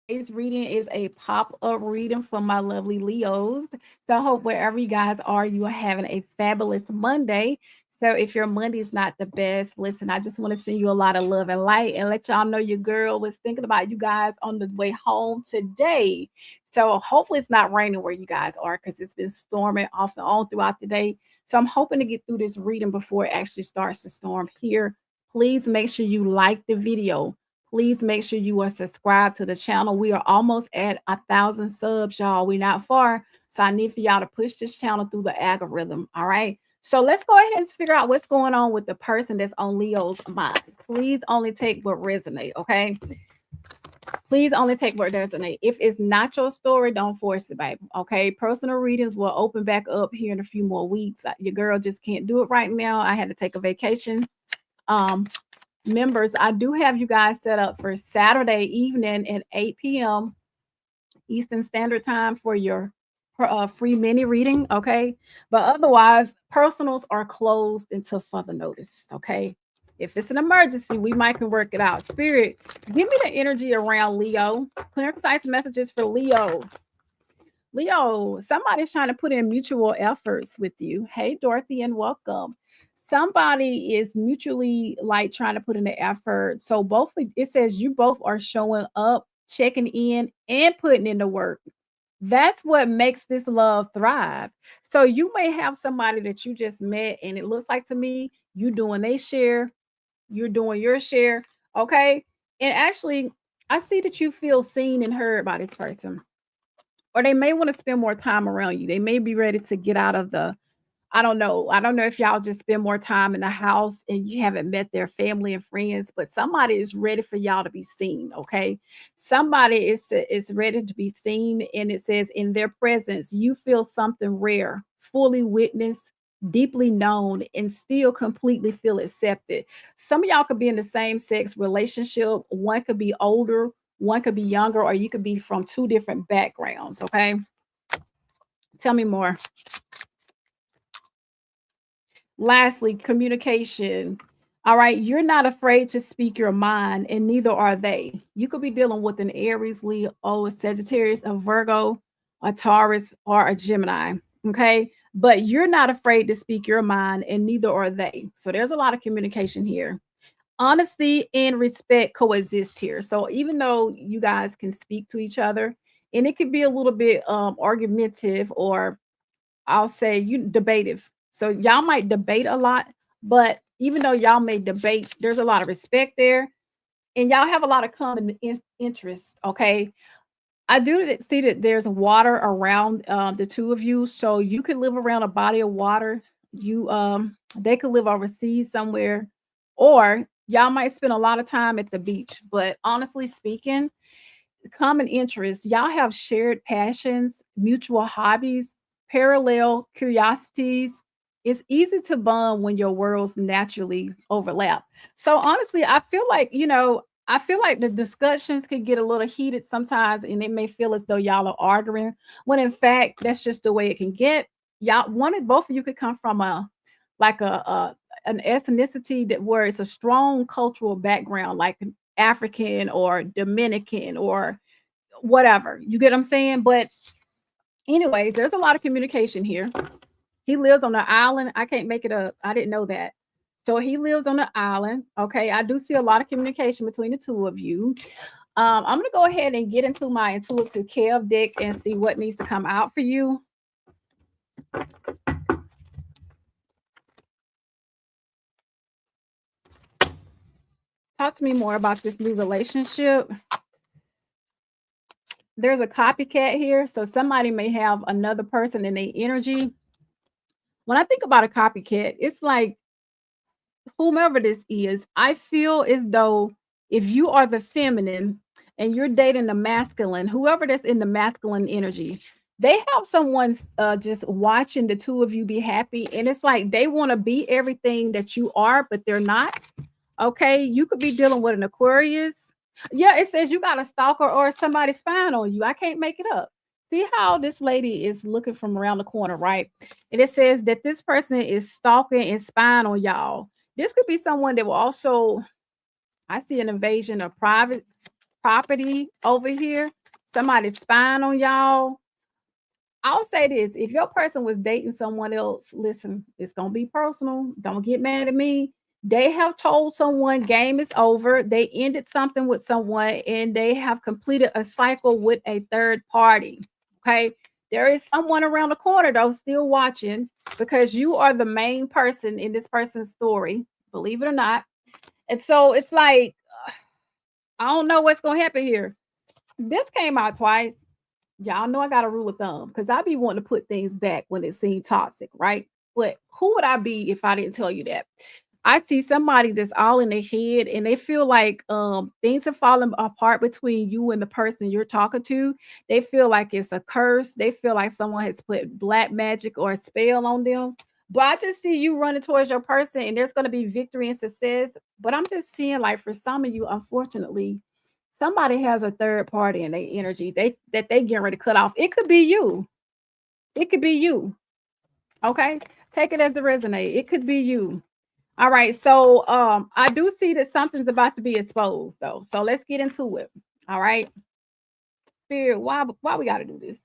Today's reading is a pop-up reading for my lovely Leos. So I hope wherever you guys are, you are having a fabulous Monday. So if your Monday is not the best, listen, I just want to send you a lot of love and light and let y'all know your girl was thinking about you guys on the way home today. So hopefully it's not raining where you guys are because it's been storming off and on throughout the day. So I'm hoping to get through this reading before it actually starts to storm here. Please make sure you like the video. Please make sure you are subscribed to the channel. We are almost at 1,000 subs, y'all. We're not far. So I need for y'all to push this channel through the algorithm. All right. So let's go ahead and figure out what's going on with the person that's on Leo's mind. Please only take what resonate. Okay. Please only take what resonate. If it's not your story, don't force it, baby. Okay. Personal readings will open back up here in a few more weeks. Your girl just can't do it right now. I had to take a vacation. Members, I do have you guys set up for Saturday evening at 8 p.m. Eastern Standard Time for your free mini reading, okay? But otherwise, personals are closed until further notice, okay? If it's an emergency, we might can work it out. Spirit, give me the energy around Leo. Clear, concise messages for Leo. Leo, somebody's trying to put in mutual efforts with you. Hey, Dorothy, and welcome. Somebody is mutually like trying to put in the effort. So both, it says you both are showing up, checking in, and putting in the work. That's what makes this love thrive. So you may have somebody that you just met, and it looks like to me you doing their share, you're doing your share, okay? And actually, I see that you feel seen and heard by this person, or they may want to spend more time around you. They may be ready to get out of the, I don't know. I don't know if y'all just spend more time in the house and you haven't met their family and friends, but somebody is ready for y'all to be seen, okay? Somebody is ready to be seen, and it says in their presence you feel something rare, fully witnessed, deeply known, and still completely feel accepted. Some of y'all could be in the same sex relationship. One could be older, one could be younger, or you could be from two different backgrounds, okay? Tell me more. Lastly, communication. All right, you're not afraid to speak your mind, and neither are they. You could be dealing with an Aries, Leo, a Sagittarius, a Virgo, a Taurus, or a Gemini. Okay, but you're not afraid to speak your mind, and neither are they. So there's a lot of communication here. Honesty and respect coexist here. So even though you guys can speak to each other, and it could be a little bit argumentative, or I'll say you debative. So y'all might debate a lot, but even though y'all may debate, there's a lot of respect there, and y'all have a lot of common interests. Okay, I do see that there's water around the two of you, so you could live around a body of water. You they could live overseas somewhere, or y'all might spend a lot of time at the beach. But honestly speaking, common interests, y'all have shared passions, mutual hobbies, parallel curiosities. It's easy to bond when your worlds naturally overlap. So honestly, I feel like, I feel like the discussions could get a little heated sometimes, and it may feel as though y'all are arguing, when in fact that's just the way it can get. Y'all, one of both of you could come from a like a an ethnicity that where it's a strong cultural background, like African or Dominican or whatever. You get what I'm saying? But anyways, there's a lot of communication here. He lives on an island. I can't make it up. I didn't know that. So he lives on an island. Okay. I do see a lot of communication between the two of you. I'm going to go ahead and get into my intuitive Kev deck and see what needs to come out for you. Talk to me more about this new relationship. There's a copycat here. So somebody may have another person in their energy. When I think about a copycat, it's like whomever this is, I feel as though if you are the feminine and you're dating the masculine, whoever that's in the masculine energy, they have someone just watching the two of you be happy. And it's like they want to be everything that you are, but they're not. Okay. You could be dealing with an Aquarius. Yeah, it says you got a stalker or somebody spying on you. I can't make it up. See how this lady is looking from around the corner, right? And it says that this person is stalking and spying on y'all. This could be someone that will also, I see an invasion of private property over here. Somebody spying on y'all. I'll say this, if your person was dating someone else, listen, it's going to be personal. Don't get mad at me. They have told someone game is over. They ended something with someone and they have completed a cycle with a third party. Okay. There is someone around the corner, though, still watching because you are the main person in this person's story, believe it or not. And so it's like, I don't know what's going to happen here. This came out twice. Y'all know I got a rule of thumb because I be wanting to put things back when it seemed toxic, right? But who would I be if I didn't tell you that? I see somebody that's all in their head and they feel like things have fallen apart between you and the person you're talking to. They feel like it's a curse. They feel like someone has put black magic or a spell on them. But I just see you running towards your person and there's going to be victory and success. But I'm just seeing like for some of you, unfortunately, somebody has a third party in their energy they get ready to cut off. It could be you. It could be you. Okay. Take it as a resonate. It could be you. All right. So I do see that something's about to be exposed though. So let's get into it. All right. Spirit, why we gotta do this?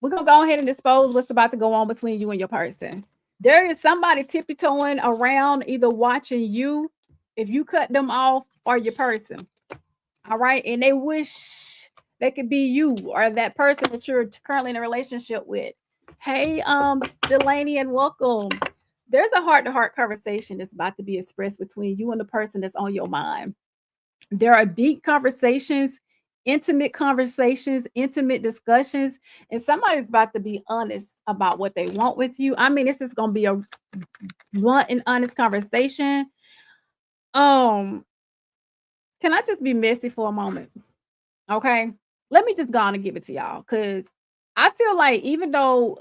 We're gonna go ahead and expose what's about to go on between you and your person. There is somebody tiptoeing around, either watching you if you cut them off or your person. All right. And they wish they could be you or that person that you're currently in a relationship with. Hey, Delaney, and welcome. There's a heart-to-heart conversation that's about to be expressed between you and the person that's on your mind. There are deep conversations, intimate discussions, and somebody's about to be honest about what they want with you. I mean, this is gonna be a blunt and honest conversation. Um, can I just be messy for a moment? Okay. Let me just go on and give it to y'all because I feel like even though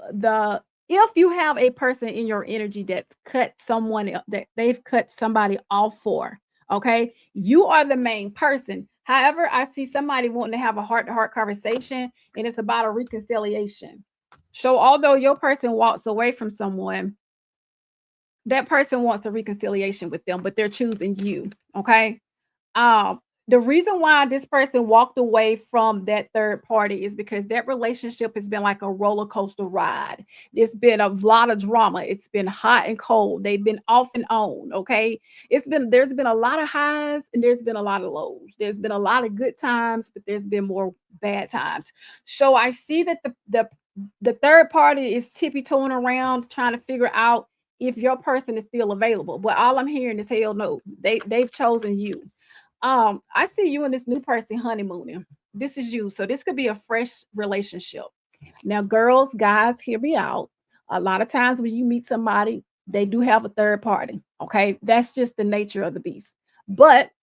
if you have a person in your energy that cut someone that they've cut somebody off for, okay, you are the main person. However, I see somebody wanting to have a heart-to-heart conversation and it's about a reconciliation. So although your person walks away from someone, that person wants the reconciliation with them, but they're choosing you. Okay. Um, the reason why this person walked away from that third party is because that relationship has been like a roller coaster ride. It's been a lot of drama. It's been hot and cold. They've been off and on. Okay. There's been a lot of highs and there's been a lot of lows. There's been a lot of good times, but there's been more bad times. So I see that the third party is tippy-toeing around trying to figure out if your person is still available. But all I'm hearing is hell no. They've chosen you. I see you and this new person honeymooning. This is you. So this could be a fresh relationship. Now, girls, guys, hear me out. A lot of times when you meet somebody, they do have a third party. Okay. That's just the nature of the beast.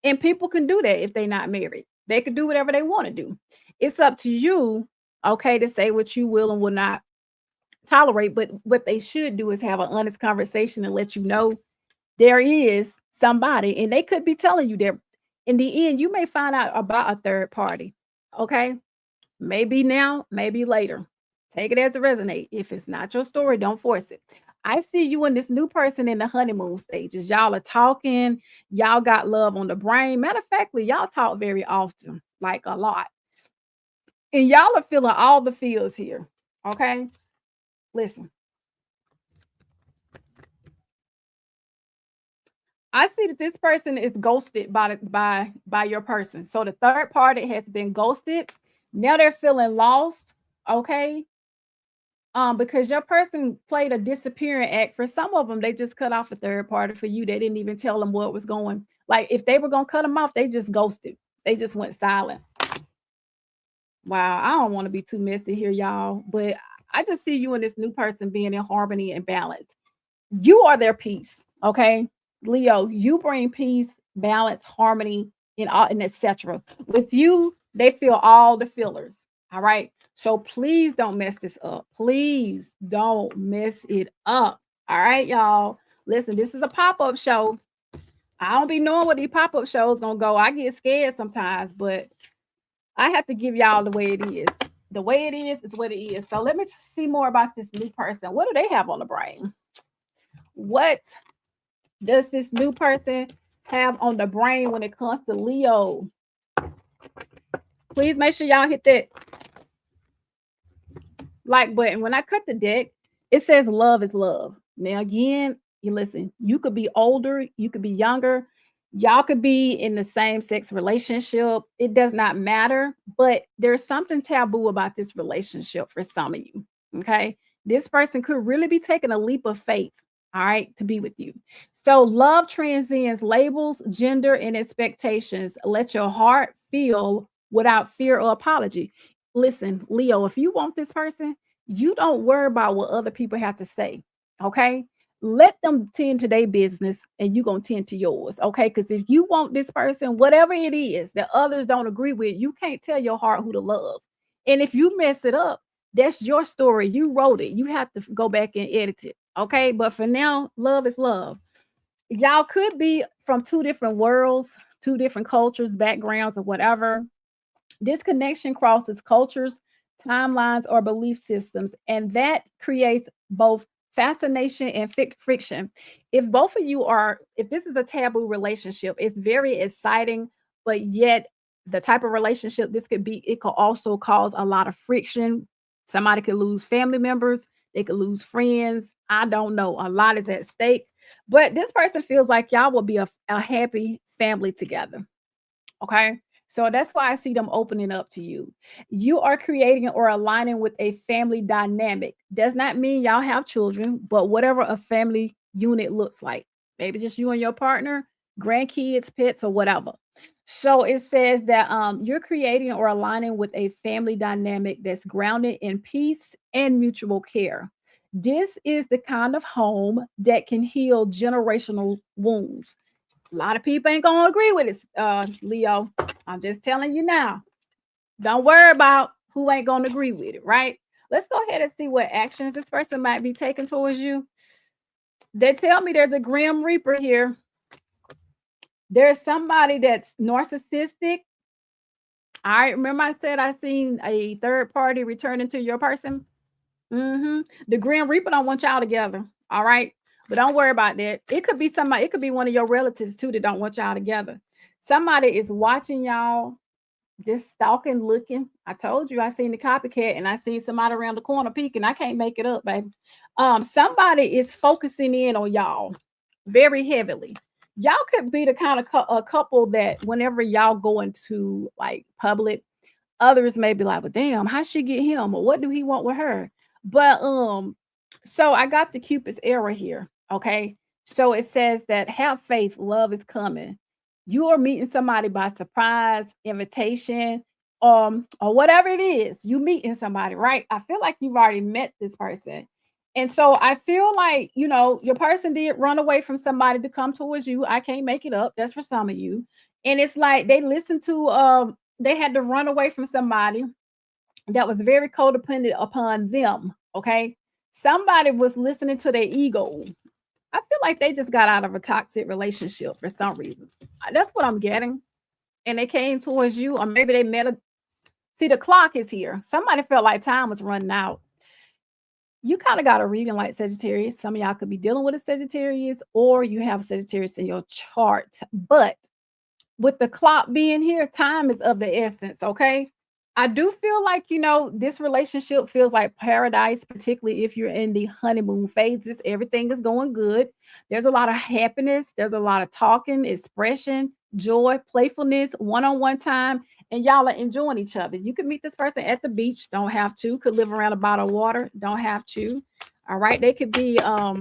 And people can do that if they're not married. They can do whatever they want to do. It's up to you, okay, to say what you will and will not tolerate. But what they should do is have an honest conversation and let you know there is somebody, and they could be telling you that in the end, you may find out about a third party. Okay. Maybe now, maybe later. Take it as it resonate. If it's not your story, don't force it. I see you and this new person in the honeymoon stages. Y'all are talking. Y'all got love on the brain. Matter of fact, y'all talk very often, like a lot. And y'all are feeling all the feels here. Okay. Listen, I see that this person is ghosted by your person. So the third party has been ghosted. Now they're feeling lost. Okay. Because your person played a disappearing act. For some of them, they just cut off a third party. For you, they didn't even tell them what was going. Like if they were gonna cut them off, they just ghosted. They just went silent. Wow, I don't want to be too messy here, y'all, but I just see you and this new person being in harmony and balance. You are their peace, okay? Leo, you bring peace, balance, harmony, and etc. With you, they feel all the fillers. All right. So please don't mess this up. Please don't mess it up. All right, y'all. Listen, this is a pop-up show. I don't be knowing what these pop-up shows gonna go. I get scared sometimes, but I have to give y'all the way it is. The way it is what it is. So let me see more about this new person. What do they have on the brain? What does this new person have on the brain when it comes to Leo? Please make sure y'all hit that like button. When I cut the deck, it says love is love. Now, again, you listen, you could be older, you could be younger, y'all could be in the same sex relationship. It does not matter, but there's something taboo about this relationship for some of you. Okay. This person could really be taking a leap of faith, all right, to be with you. So, love transcends labels, gender, and expectations. Let your heart feel without fear or apology. Listen, Leo, if you want this person, you don't worry about what other people have to say. Okay. Let them tend to their business and you're going to tend to yours. Okay. Because if you want this person, whatever it is that others don't agree with, you can't tell your heart who to love. And if you mess it up, that's your story. You wrote it. You have to go back and edit it. Okay. But for now, love is love. Y'all could be from two different worlds, two different cultures, backgrounds, or whatever. This connection crosses cultures, timelines, or belief systems, and that creates both fascination and friction. If both of you are, if this is a taboo relationship, it's very exciting, but yet the type of relationship this could be, it could also cause a lot of friction. Somebody could lose family members, they could lose friends. I don't know. A lot is at stake, but this person feels like y'all will be a happy family together. Okay. So that's why I see them opening up to you. You are creating or aligning with a family dynamic. Does not mean y'all have children, but whatever a family unit looks like. Maybe just you and your partner, grandkids, pets, or whatever. So it says that you're creating or aligning with a family dynamic that's grounded in peace and mutual care. This is the kind of home that can heal generational wounds. A lot of people ain't gonna agree with it, Leo. I'm just telling you now. Don't worry about who ain't gonna agree with it, right? Let's go ahead and see what actions this person might be taking towards you. They tell me there's a grim reaper here. There's somebody that's narcissistic. All right, remember I said I seen a third party returning to your person? The Grim Reaper don't want y'all together. All right. But don't worry about that. It could be somebody, it could be one of your relatives too that don't want y'all together. Somebody is watching y'all, just stalking, looking. I told you I seen the copycat and I seen somebody around the corner peeking. I can't make it up, baby. Somebody is focusing in on y'all very heavily. Y'all could be the kind of a couple that whenever y'all go into like public, others may be like, well, damn, how she get him? Or what do he want with her? But so I got the Cupid's arrow here. Okay. So it says that have faith, love is coming. You are meeting somebody by surprise, invitation, or whatever it is. You meeting somebody, right? I feel like you've already met this person. And so I feel like, you know, your person did run away from somebody to come towards you. I can't make it up. That's for some of you. And it's like they listened to they had to run away from somebody that was very codependent upon them. Okay. Somebody was listening to their ego. I feel like they just got out of a toxic relationship for some reason. That's what I'm getting. And they came towards you, or maybe they met a. See, the clock is here. Somebody felt like time was running out. You kind of got a reading like Sagittarius. Some of y'all could be dealing with a Sagittarius, or you have Sagittarius in your chart. But with the clock being here, time is of the essence. Okay. I do feel like, this relationship feels like paradise, particularly if you're in the honeymoon phases. Everything is going good. There's a lot of happiness. There's a lot of talking, expression, joy, playfulness, one-on-one time, and y'all are enjoying each other. You could meet this person at the beach. Don't have to. Could live around a bottle of water. Don't have to. All right. They could be a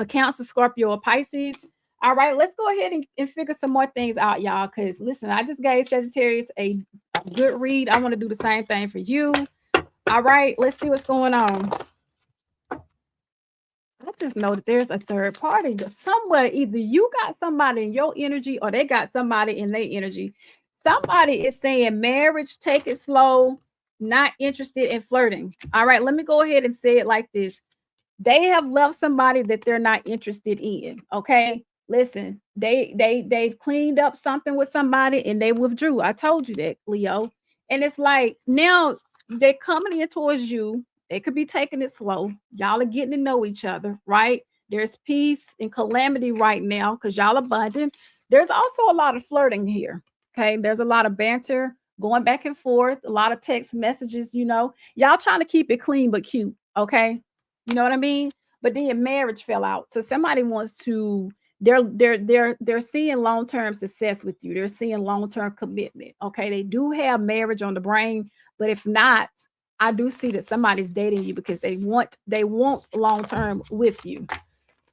Cancer, Scorpio, or Pisces. All right, let's go ahead and figure some more things out, y'all. Because listen, I just gave Sagittarius a good read. I want to do the same thing for you. All right, let's see what's going on. I just know that there's a third party somewhere. Either you got somebody in your energy or they got somebody in their energy. Somebody is saying marriage, take it slow, not interested in flirting. All right, let me go ahead and say it like this. They have left somebody that they're not interested in. Okay. Listen, they've cleaned up something with somebody and they withdrew. I told you that, Leo. And it's like now they're coming in towards you. They could be taking it slow. Y'all are getting to know each other, right? There's peace and calamity right now because y'all are bonding. There's also a lot of flirting here. Okay. There's a lot of banter going back and forth, a lot of text messages, y'all trying to keep it clean but cute. Okay. You know what I mean? But then your marriage fell out. So somebody wants to they're seeing long-term success with you. They're seeing long-term commitment. Okay. They do have marriage on the brain, but if not, I do see that somebody's dating you because they want long-term with you.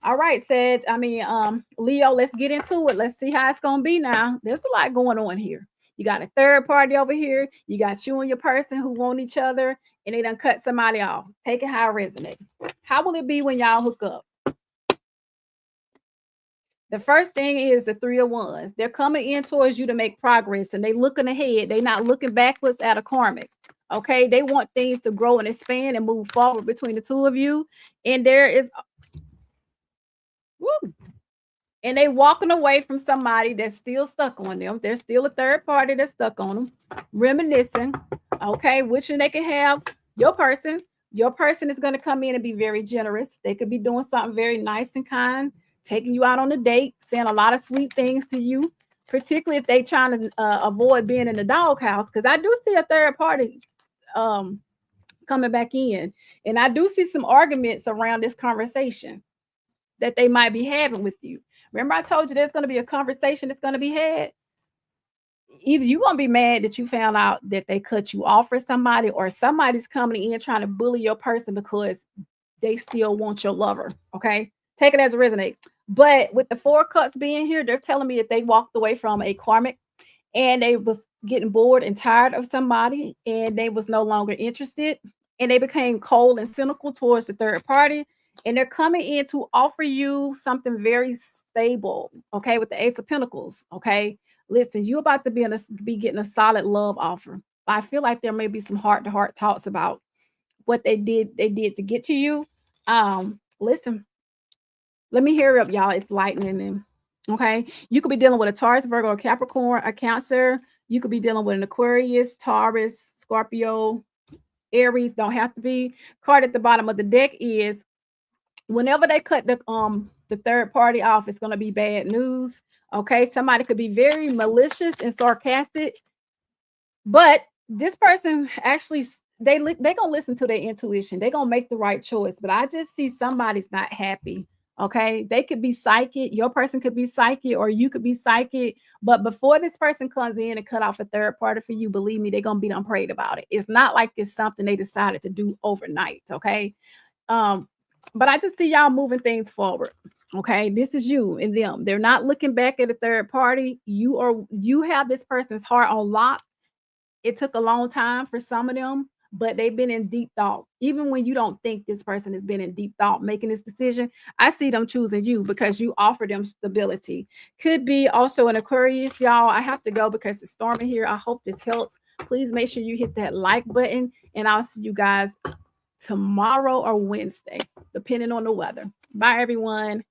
All right, Sag. Leo, let's get into it. Let's see how it's gonna be now. There's a lot going on here. You got a third party over here. You got you and your person who want each other, and they done cut somebody off. Take it how it resonates. How will it be when y'all hook up? The first thing is the 3 of Wands. They're coming in towards you to make progress, and they looking ahead. They not looking backwards at a karmic. Okay, they want things to grow and expand and move forward between the two of you. And there is woo, and they walking away from somebody that's still stuck on them. There's still a third party that's stuck on them, reminiscing. Okay, which they can have your person. Your person is going to come in and be very generous. They could be doing something very nice and kind, taking you out on a date, saying a lot of sweet things to you, particularly if they trying to avoid being in the doghouse. Because I do see a third party coming back in, and I do see some arguments around this conversation that they might be having with you. Remember, I told you there's going to be a conversation that's going to be had. Either you're going to be mad that you found out that they cut you off for somebody, or somebody's coming in trying to bully your person because they still want your lover. Okay. Take it as a resonate. But with the 4 cups being here, they're telling me that they walked away from a karmic and they was getting bored and tired of somebody and they was no longer interested, and they became cold and cynical towards the third party, and they're coming in to offer you something very stable. Okay, with the Ace of Pentacles. Okay, listen, you about to be getting a solid love offer. I feel like there may be some heart-to-heart talks about what they did to get to you. Listen, let me hear up, y'all. It's lightning. And okay, you could be dealing with a Taurus, Virgo, or Capricorn, a Cancer. You could be dealing with an Aquarius, Taurus, Scorpio, Aries. Don't have to be. Card at the bottom of the deck is whenever they cut the third party off, it's going to be bad news. Okay, somebody could be very malicious and sarcastic, but this person actually they gonna listen to their intuition. They're gonna make the right choice. But I just see somebody's not happy. Okay, they could be psychic. Your person could be psychic, or you could be psychic. But before this person comes in and cut off a third party for you, believe me, they're gonna be unprayed about it. It's not like it's something they decided to do overnight. Okay, but I just see y'all moving things forward. Okay, this is you and them. They're not looking back at a third party. You have this person's heart on lock. It took a long time for some of them, but they've been in deep thought. Even when you don't think this person has been in deep thought making this decision, I see them choosing you because you offer them stability. Could be also an Aquarius, y'all. I have to go because it's storming here. I hope this helps. Please make sure you hit that like button, and I'll see you guys tomorrow or Wednesday, depending on the weather. Bye, everyone.